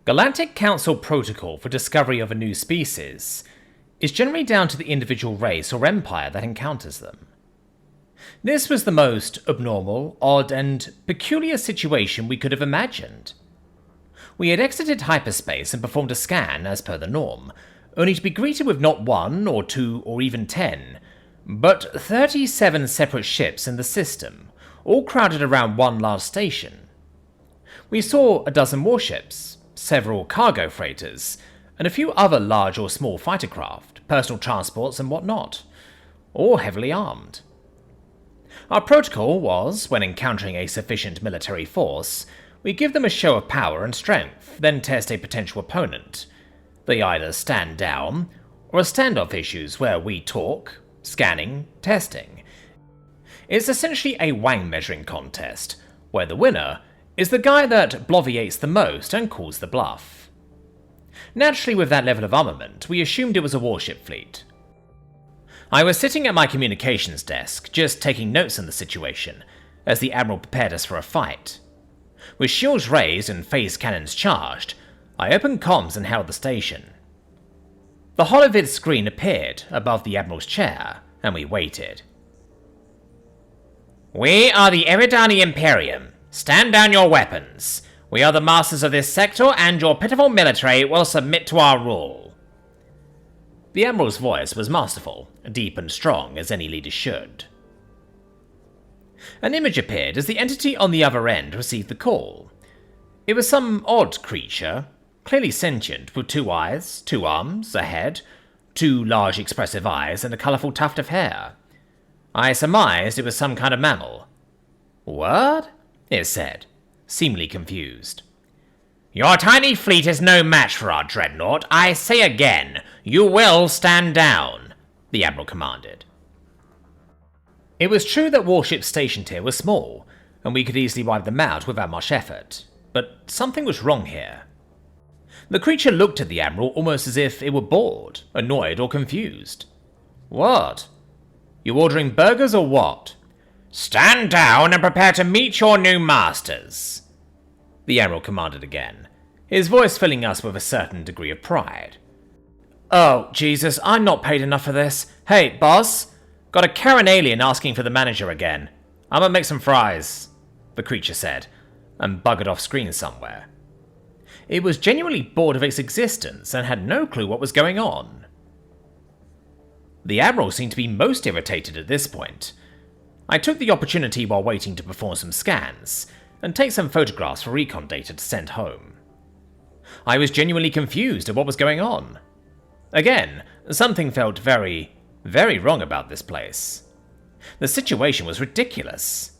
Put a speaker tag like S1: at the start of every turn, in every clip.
S1: Galactic Council protocol for discovery of a new species is generally down to the individual race or empire that encounters them. This was the most abnormal, odd, and peculiar situation we could have imagined. We had exited hyperspace and performed a scan as per the norm, only to be greeted with not 1 or 2 or even 10, but 37 separate ships in the system, all crowded around one large station. We saw a dozen warships, several cargo freighters, and a few other large or small fighter craft, personal transports and whatnot, all heavily armed. Our protocol was, when encountering a sufficient military force, we give them a show of power and strength, then test a potential opponent. They either stand down, or a standoff issues where we talk, scanning, testing. It's essentially a wang measuring contest, where the winner is the guy that bloviates the most and calls the bluff. Naturally, with that level of armament, we assumed it was a warship fleet. I was sitting at my communications desk, just taking notes on the situation, as the Admiral prepared us for a fight. With shields raised and phase cannons charged, I opened comms and held the station. The holovid screen appeared above the Admiral's chair, and we waited. "We are the Eridani Imperium. Stand down your weapons. We are the masters of this sector, and your pitiful military will submit to our rule." The Admiral's voice was masterful, deep and strong, as any leader should. An image appeared as the entity on the other end received the call. It was some odd creature, clearly sentient, with 2 eyes, 2 arms, a head, 2 large expressive eyes, and a colourful tuft of hair. I surmised it was some kind of mammal. "What?" it said, seemingly confused. "Your tiny fleet is no match for our dreadnought. I say again, you will stand down," the Admiral commanded. It was true that warships stationed here were small, and we could easily wipe them out without much effort, but something was wrong here. The creature looked at the Admiral almost as if it were bored, annoyed, or confused. "What? You ordering burgers or what?" "Stand down and prepare to meet your new masters," the Admiral commanded again, his voice filling us with a certain degree of pride. "Oh, Jesus, I'm not paid enough for this. Hey, boss, got a Karen alien asking for the manager again. I'm gonna make some fries," the creature said, and buggered off screen somewhere. It was genuinely bored of its existence and had no clue what was going on. The Admiral seemed to be most irritated at this point. I took the opportunity while waiting to perform some scans, and take some photographs for recon data to send home. I was genuinely confused at what was going on. Again, something felt very, very wrong about this place. The situation was ridiculous.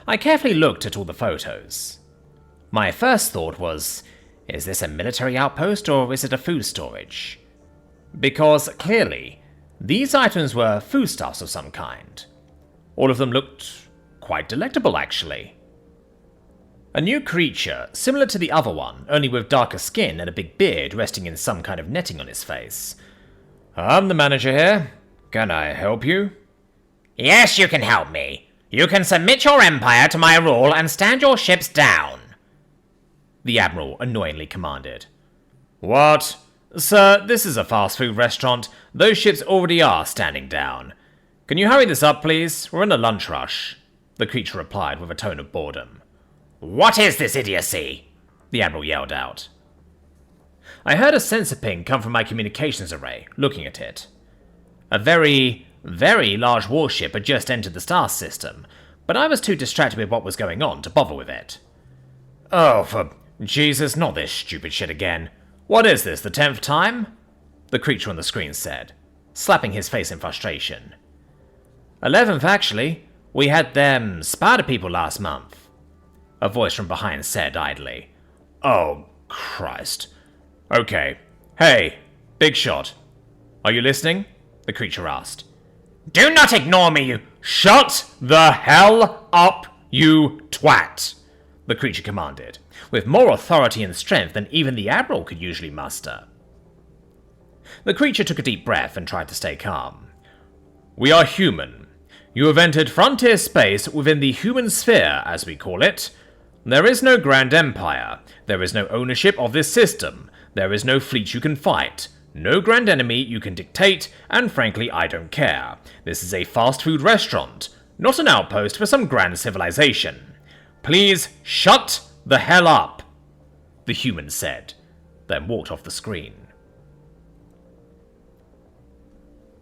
S1: I carefully looked at all the photos. My first thought was, is this a military outpost or is it a food storage? Because, clearly, these items were foodstuffs of some kind. All of them looked quite delectable, actually. A new creature, similar to the other one, only with darker skin and a big beard resting in some kind of netting on his face. "I'm the manager here. Can I help you?" "Yes, you can help me. You can submit your empire to my rule and stand your ships down," the Admiral annoyingly commanded. "What? Sir, this is a fast food restaurant. Those ships already are standing down. Can you hurry this up, please? We're in a lunch rush," the creature replied with a tone of boredom. "What is this idiocy?" the Admiral yelled out. I heard a sensor ping come from my communications array, looking at it. A very, very large warship had just entered the star system, but I was too distracted with what was going on to bother with it. "Oh, for Jesus, not this stupid shit again. What is this, the 10th time?" the creature on the screen said, slapping his face in frustration. 11th, actually. We had them spider people last month," a voice from behind said idly. "Oh, Christ. Okay. Hey, big shot. Are you listening?" the creature asked. "Do not ignore me, you—" "Shut the hell up, you twat!" the creature commanded, with more authority and strength than even the Admiral could usually muster. The creature took a deep breath and tried to stay calm. "We are human. You have entered frontier space within the human sphere, as we call it. There is no grand empire. There is no ownership of this system. There is no fleet you can fight. No grand enemy you can dictate, and frankly, I don't care. This is a fast food restaurant, not an outpost for some grand civilization. Please shut the hell up, the human said, then walked off the screen.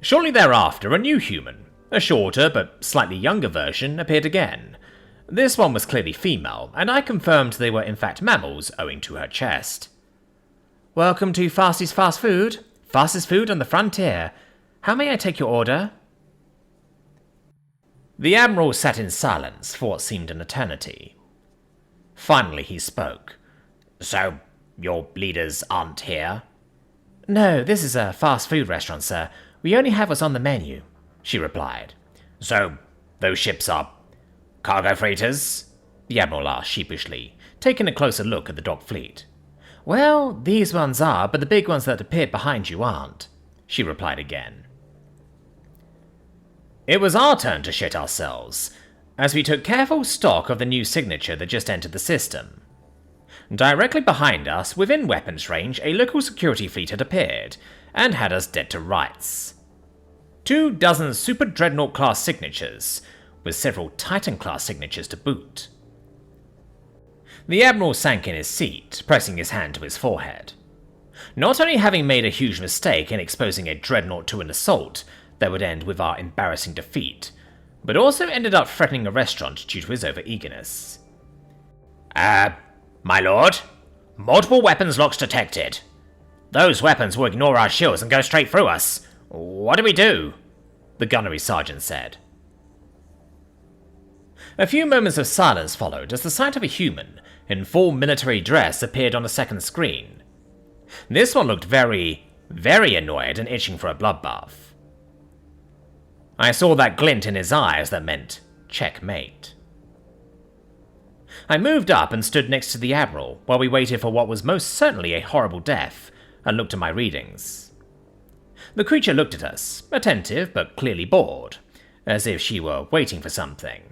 S1: Shortly thereafter, a new human, a shorter but slightly younger version, appeared again. This one was clearly female, and I confirmed they were in fact mammals owing to her chest. Welcome to Fasty's Fast Food. Fastest food on the frontier. How may I take your order? The Admiral sat in silence for what seemed an eternity. Finally he spoke. So, your leaders aren't here? No, this is a fast food restaurant, sir. We only have what's on the menu, she replied. So, those ships are cargo freighters? The Admiral asked sheepishly, taking a closer look at the dock fleet. Well, these ones are, but the big ones that appeared behind you aren't, she replied again. It was our turn to shit ourselves, as we took careful stock of the new signature that just entered the system. Directly behind us, within weapons range, a local security fleet had appeared, and had us dead to rights. 24 Super Dreadnought-class signatures, with several Titan-class signatures to boot. The Admiral sank in his seat, pressing his hand to his forehead. Not only having made a huge mistake in exposing a dreadnought to an assault that would end with our embarrassing defeat, but also ended up threatening a restaurant due to his over-eagerness. My lord, multiple weapons locks detected. Those weapons will ignore our shields and go straight through us. What do we do? The gunnery sergeant said. A few moments of silence followed as the sight of a human in full military dress appeared on a second screen. This one looked very, very annoyed and itching for a bloodbath. I saw that glint in his eyes that meant checkmate. I moved up and stood next to the Admiral while we waited for what was most certainly a horrible death and looked at my readings. The creature looked at us, attentive but clearly bored, as if she were waiting for something.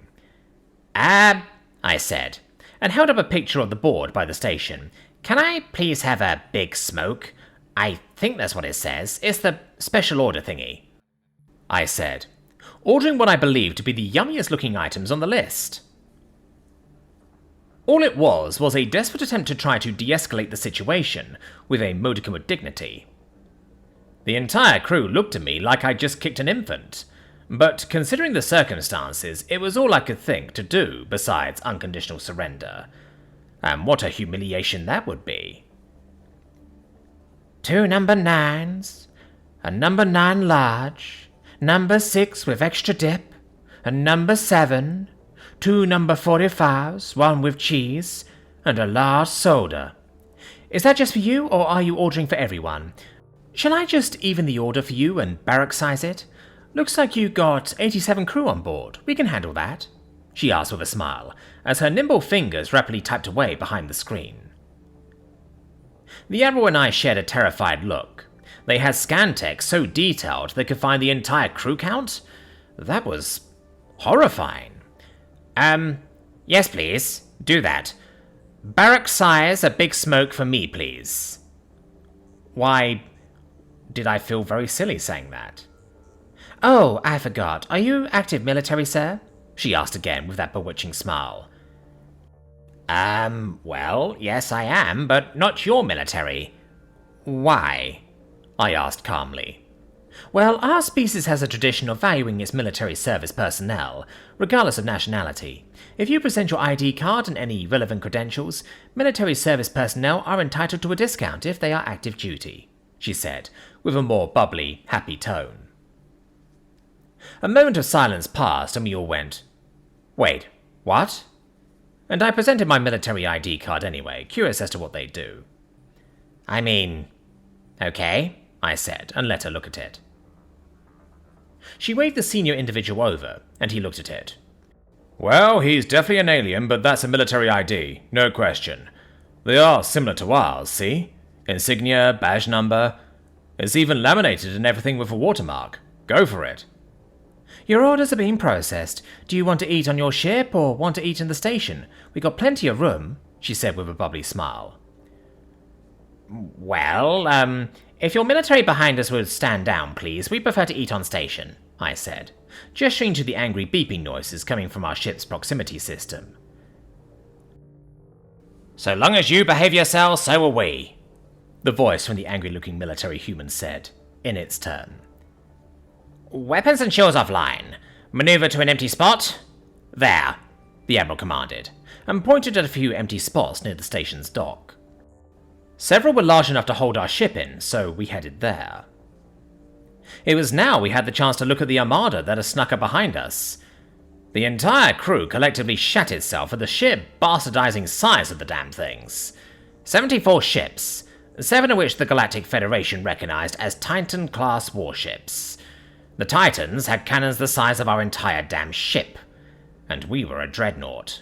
S1: I said, and held up a picture of the board by the station. Can I please have a big smoke? I think that's what it says. It's the special order thingy. I said, ordering what I believed to be the yummiest looking items on the list. All it was a desperate attempt to try to de-escalate the situation with a modicum of dignity. The entire crew looked at me like I'd just kicked an infant, but considering the circumstances, it was all I could think to do besides unconditional surrender. And what a humiliation that would be. 2 number 9s, a number 9 large, number 6 with extra dip, a number 7, 2 number 45s, 1 with cheese, and a large soda. Is that just for you, or are you ordering for everyone? Shall I just even the order for you and barrack size it? Looks like you got 87 crew on board. We can handle that, she asked with a smile, as her nimble fingers rapidly typed away behind the screen. The Admiral and I shared a terrified look. They had scan tech so detailed they could find the entire crew count? That was horrifying. Yes please, do that. Barrack size, a big smoke for me please. Why did I feel very silly saying that? Oh, I forgot. Are you active military, sir? She asked again with that bewitching smile. Well, yes I am, but not your military. Why? I asked calmly. Well, our species has a tradition of valuing its military service personnel, regardless of nationality. If you present your ID card and any relevant credentials, military service personnel are entitled to a discount if they are active duty, she said, with a more bubbly, happy tone. A moment of silence passed and we all went, wait, what? And I presented my military ID card anyway, curious as to what they do. I mean, okay, I said, and let her look at it. She waved the senior individual over, and he looked at it. Well, he's definitely an alien, but that's a military ID, no question. They are similar to ours, see? Insignia, badge number. It's even laminated and everything with a watermark. Go for it. Your orders are being processed. Do you want to eat on your ship or want to eat in the station? We got plenty of room, she said with a bubbly smile. Well, if your military behind us would stand down, please. We prefer to eat on station, I said, gesturing to the angry beeping noises coming from our ship's proximity system. So long as you behave yourselves, so will we, the voice from the angry-looking military human said, in its turn. Weapons and shields offline. Maneuver to an empty spot. There, the Admiral commanded, and pointed at a few empty spots near the station's dock. Several were large enough to hold our ship in, so we headed there. It was now we had the chance to look at the armada that had snuck up behind us. The entire crew collectively shat itself at the sheer bastardizing size of the damn things. 74 ships, 7 of which the Galactic Federation recognized as Titan-class warships. The Titans had cannons the size of our entire damn ship, and we were a dreadnought.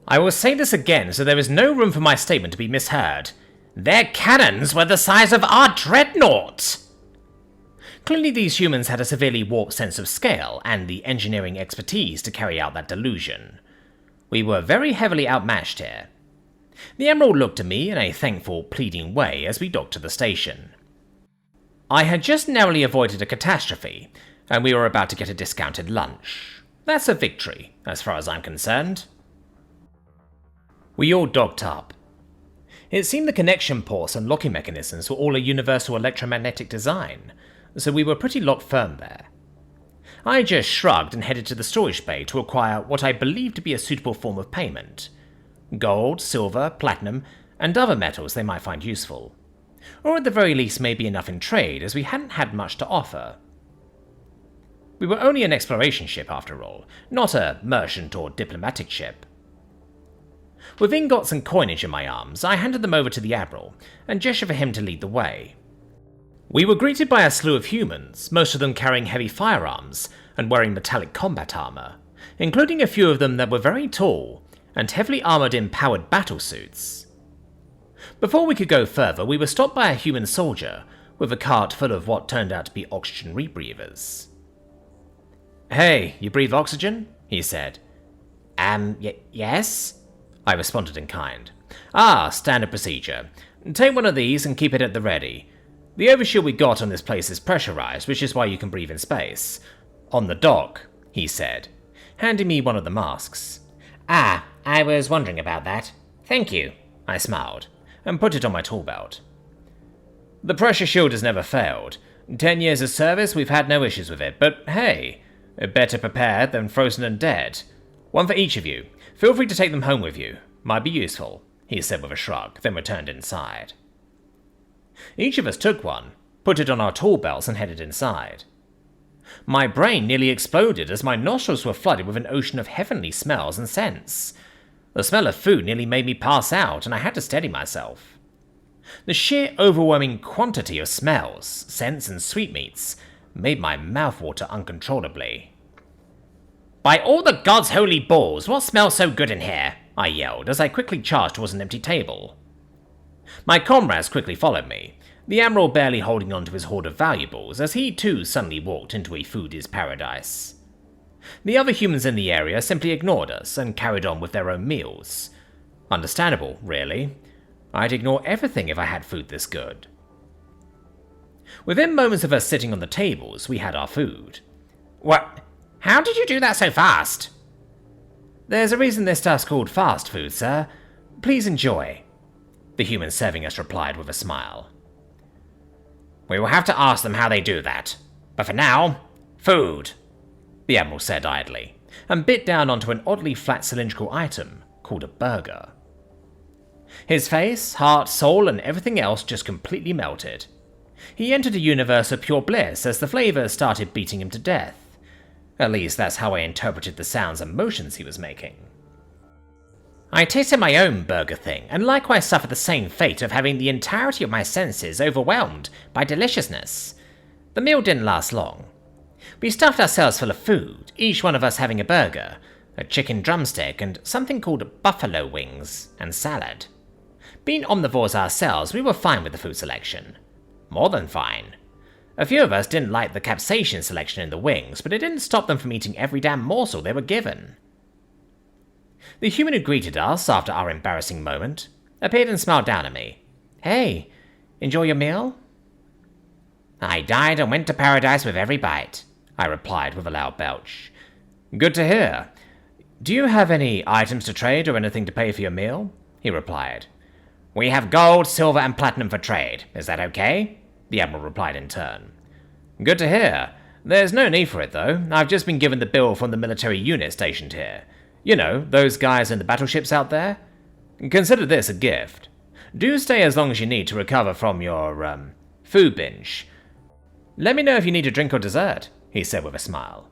S1: I will say this again so there is no room for my statement to be misheard. Their cannons were the size of our dreadnought! Clearly these humans had a severely warped sense of scale and the engineering expertise to carry out that delusion. We were very heavily outmatched here. The Emerald looked at me in a thankful, pleading way as we docked to the station. I had just narrowly avoided a catastrophe, and we were about to get a discounted lunch. That's a victory, as far as I'm concerned. We all docked up. It seemed the connection ports and locking mechanisms were all a universal electromagnetic design, so we were pretty locked firm there. I just shrugged and headed to the storage bay to acquire what I believed to be a suitable form of payment. Gold, silver, platinum, and other metals they might find useful. Or at the very least maybe enough in trade, as we hadn't had much to offer. We were only an exploration ship after all, not a merchant or diplomatic ship. With ingots and coinage in my arms, I handed them over to the Admiral, and gestured for him to lead the way. We were greeted by a slew of humans, most of them carrying heavy firearms and wearing metallic combat armor, including a few of them that were very tall and heavily armored in powered battlesuits. Before we could go further, we were stopped by a human soldier with a cart full of what turned out to be oxygen rebreathers. "Hey, you breathe oxygen?" he said. Yes?" I responded in kind. "Ah, standard procedure. Take one of these and keep it at the ready. The overshield we got on this place is pressurized, which is why you can breathe in space. On the dock," he said, handing me one of the masks. "Ah, I was wondering about that. Thank you," I smiled, and put it on my tool belt. "The pressure shield has never failed. 10 years of service, we've had no issues with it, but hey, better prepared than frozen and dead. One for each of you. Feel free to take them home with you. Might be useful," he said with a shrug, then returned inside. Each of us took one, put it on our tool belts, and headed inside. My brain nearly exploded as my nostrils were flooded with an ocean of heavenly smells and scents. The smell of food nearly made me pass out, and I had to steady myself. The sheer overwhelming quantity of smells, scents, and sweetmeats made my mouth water uncontrollably. "By all the gods' holy balls, what smells so good in here?" I yelled as I quickly charged towards an empty table. My comrades quickly followed me, the Admiral barely holding on to his hoard of valuables as he too suddenly walked into a foodie's paradise. The other humans in the area simply ignored us and carried on with their own meals. Understandable, really. I'd ignore everything if I had food this good. Within moments of us sitting on the tables, we had our food. "What? How did you do that so fast?" "There's a reason this stuff's called fast food, sir. Please enjoy," the human serving us replied with a smile. "We will have to ask them how they do that. But for now, food," the Admiral said idly, and bit down onto an oddly flat cylindrical item called a burger. His face, heart, soul, and everything else just completely melted. He entered a universe of pure bliss as the flavors started beating him to death. At least that's how I interpreted the sounds and motions he was making. I tasted my own burger thing, and likewise suffered the same fate of having the entirety of my senses overwhelmed by deliciousness. The meal didn't last long. We stuffed ourselves full of food, each one of us having a burger, a chicken drumstick, and something called buffalo wings, and salad. Being omnivores ourselves, we were fine with the food selection. More than fine. A few of us didn't like the capsaicin selection in the wings, but it didn't stop them from eating every damn morsel they were given. The human who greeted us after our embarrassing moment appeared and smiled down at me. "Hey, enjoy your meal?" "I died and went to paradise with every bite," I replied with a loud belch. "Good to hear. Do you have any items to trade or anything to pay for your meal?" he replied. "We have gold, silver, and platinum for trade. Is that okay?" the Admiral replied in turn. "Good to hear. There's no need for it, though. I've just been given the bill from the military unit stationed here. You know, those guys in the battleships out there. Consider this a gift. Do stay as long as you need to recover from your, food binge. Let me know if you need a drink or dessert," he said with a smile.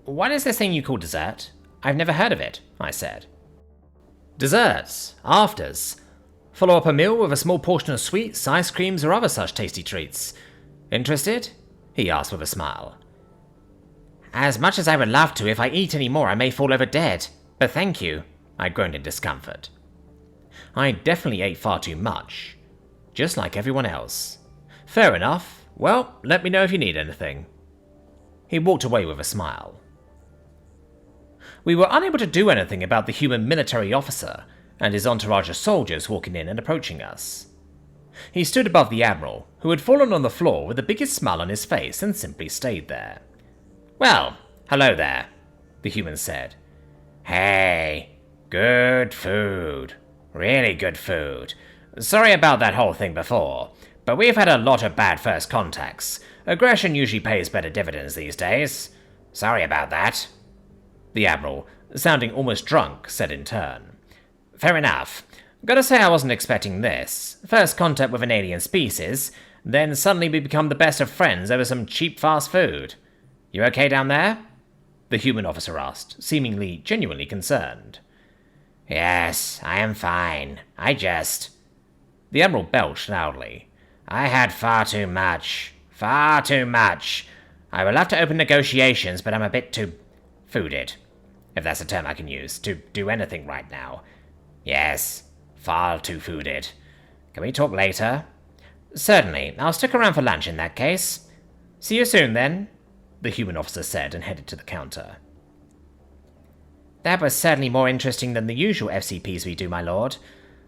S1: "What is this thing you call dessert? I've never heard of it," I said. "Desserts, afters. Follow up a meal with a small portion of sweets, ice creams, or other such tasty treats. Interested?" he asked with a smile. "As much as I would love to, if I eat any more I may fall over dead. But thank you," I groaned in discomfort. I definitely ate far too much. Just like everyone else. Fair enough. Well, let me know if you need anything. He walked away with a smile. We were unable to do anything about the human military officer and his entourage of soldiers walking in and approaching us. He stood above the Admiral, who had fallen on the floor with the biggest smile on his face and simply stayed there. "Well, hello there," the human said. "Hey, good food. Really good food. Sorry about that whole thing before, but we've had a lot of bad first contacts. Aggression usually pays better dividends these days. Sorry about that." The Admiral, sounding almost drunk, said in turn. "Fair enough. Gotta say I wasn't expecting this. First contact with an alien species, then suddenly we become the best of friends over some cheap fast food. You okay down there?" the human officer asked, seemingly genuinely concerned. "Yes, I am fine. The Admiral belched loudly. "I had far too much. Far too much. I would love to open negotiations, but I'm a bit too fooded, if that's a term I can use, to do anything right now. Yes, far too fooded. Can we talk later?" "Certainly. I'll stick around for lunch in that case. See you soon, then," the human officer said and headed to the counter. "That was certainly more interesting than the usual FCPs we do, my lord.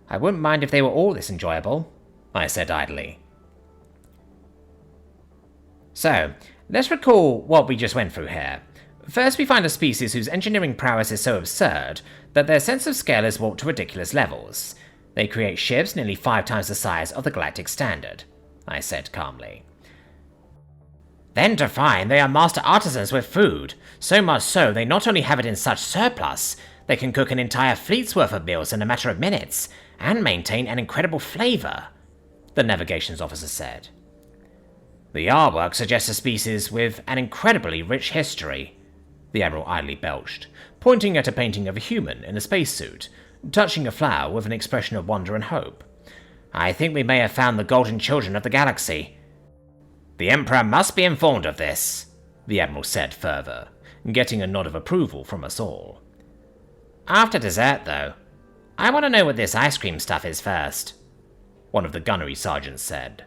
S1: I wouldn't mind if they were all this enjoyable," I said idly. So, let's recall what we just went through here. First, we find a species whose engineering prowess is so absurd that their sense of scale is warped to ridiculous levels. They create ships nearly 5 times the size of the galactic standard, I said calmly. Then to find they are master artisans with food, so much so they not only have it in such surplus, they can cook an entire fleet's worth of meals in a matter of minutes, and maintain an incredible flavor, the navigations officer said. The artwork suggests a species with an incredibly rich history, the Admiral idly belched, pointing at a painting of a human in a spacesuit, touching a flower with an expression of wonder and hope. "I think we may have found the golden children of the galaxy. The Emperor must be informed of this," the Admiral said further, getting a nod of approval from us all. "After dessert, though. I want to know what this ice cream stuff is first," one of the gunnery sergeants said.